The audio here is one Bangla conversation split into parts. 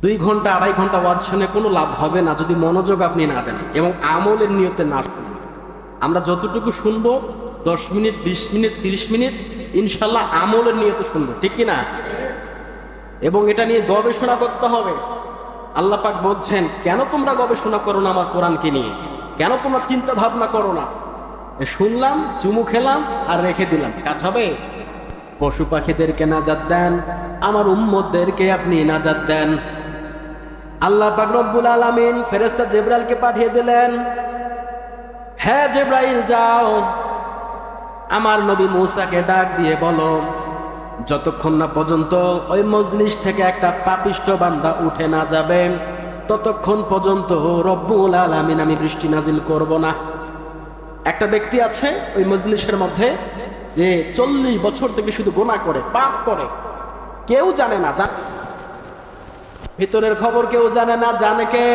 2 ঘন্টা 2.5 ঘন্টা ওয়াজ শুনে কোনো লাভ হবে না যদি মনোযোগ আপনি না দেন এবং আমলের নিয়তে না শুনেন। আমরা যতটুকু শুনবো 10 মিনিট 20 মিনিট 30 মিনিট ইনশাল্লাহ আমলের নিয়তে শুনবো, ঠিক কিনা? এবং এটা নিয়ে গবেষণা করতে হবে। আল্লাহ পাক বলছেন, কেন তোমরা গবেষণা করো না আমার কোরআনকে নিয়ে? কেন তোমরা চিন্তা ভাবনা করো না? শুনলাম, চুমু খেলাম আর রেখে দিলাম, কাজ হবে? পশু পাখিদেরকে নাজাত দেন, আমার উম্মতদেরকে আপনি নাজাত দেন। আল্লাহ পাক রব্বুল আলামিন ফেরেশতা জিবরাইলকে পাঠিয়ে দিলেন, হ্যাঁ জিবরাইল যাও, আমার নবী মূসাকে ডাক দিয়ে বলো, যতক্ষণ না পর্যন্ত ওই মজলিস থেকে একটা পাপিষ্ঠ বান্দা উঠে না যাবে ততক্ষণ পর্যন্ত রব্বুল আলামিন আমি বৃষ্টি নাজিল করব না। একটা ব্যক্তি আছে ওই মজলিসের মধ্যে যে 40 বছর থেকে শুধু গুনাহ করে, পাপ করে, কেউ জানে না, ভিতরের খবর কেউ জানে না, জানে কে?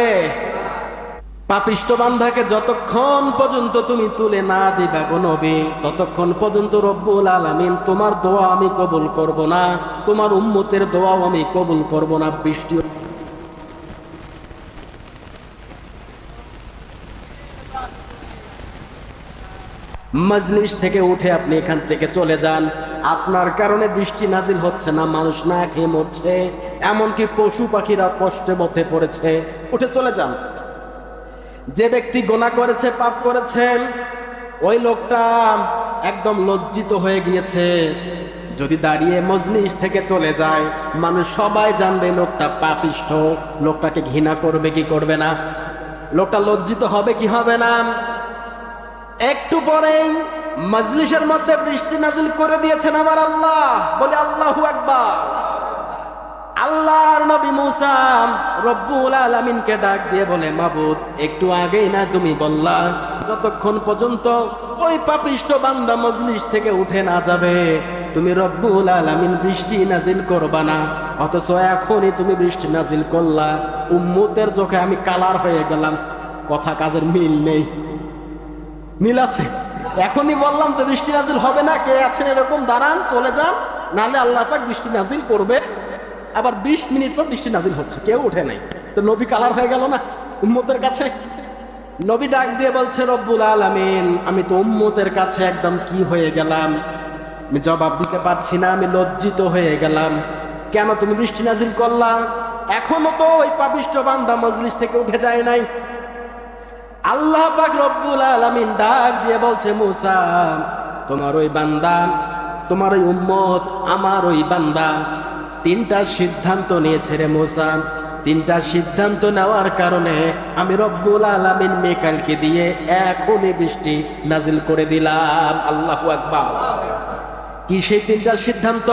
পাপিষ্ঠ বান্দাকে যতক্ষণ পর্যন্ত তুমি তুলে না দিবা গো নবী, ততক্ষণ পর্যন্ত রব্বুল আলামিন তোমার দোয়া আমি কবুল করব না, তোমার উম্মতের দোয়াও আমি কবুল করব না। বৃষ্টি মজলিস থেকে উঠে আপনি এখান থেকে চলে যান। আপনার কারণে বৃষ্টি নাজিল হচ্ছে না, মানুষ না খেয়ে মরছে, এমনকি পশু পাখিরা কষ্টে মধ্যে পড়েছে, উঠে চলে যান। যে ব্যক্তি গুনাহ করেছে, পাপ করেছেন, ওই লোকটা একদম লজ্জিত হয়ে গিয়েছে। যদি দাঁড়িয়ে মজলিস থেকে চলে যায়, মানুষ সবাই জানবে লোকটা পাপিষ্ঠ, লোকটাকে ঘৃণা করবে কি করবে না? লোকটা লজ্জিত হবে কি হবে না? একটু পরেই মজলিসের মধ্যে বৃষ্টি নাজিল করে দিয়েছেন আমার আল্লাহ। বলে আল্লাহু আকবার। আল্লাহর নবী মূসা রব্বুল আলামিনকে ডাক দিয়ে বলে, মাবুদ, একটু আগেই না তুমি বললা যতক্ষণ পর্যন্ত ওই পাপিষ্ঠ বান্দা মজলিস থেকে উঠে না যাবে তুমি রব্বুল আলামিন বৃষ্টি নাজিল করবা না, অথচ এখনই তুমি বৃষ্টি নাজিল করলা। উম্মতের চোখে আমি কালার হয়ে গেলাম। কথা কাজের মিল নেই, মিল আছে? এখনই বললাম যে বৃষ্টি নাজিল হবে না, কে আছেন এরকম দাঁড়ান, চলে যান, নাহলে আল্লাহ পাক বৃষ্টি নাজিল করবে। আবার 20 মিনিট পর বৃষ্টি নাজিল হচ্ছে, কেউ ওঠে নাই। তো নবী কালার হয়ে গেল না উম্মতের কাছে? নবী ডাক দিয়ে বলছে, রব্বুল আলামিন, আমি তো উম্মতের কাছে একদম কি হয়ে গেলাম, আমি জবাব দিতে পারছি না, আমি লজ্জিত হয়ে গেলাম। কেন তুমি বৃষ্টি নাজিল করলা? এখনো তো ওই পাপিষ্ঠ বান্দা মজলিস থেকে উঠে যায় নাই। আল্লাহ পাক রব্বুল আলামিন ডাক দিয়ে বলছে, মূসা, তোমার ওই বান্দা, তোমার ওই উম্মত, আমার ওই বান্দা 3টা সিদ্ধান্ত নিয়েছে রে মূসা। 3টা সিদ্ধান্ত নেওয়ার কারণে আমি রব্বুল আলামিন মিকাইলকে দিয়ে এখনই বৃষ্টি নাজিল করে দিলাম। আল্লাহু আকবার। কি সেই 3টা সিদ্ধান্ত?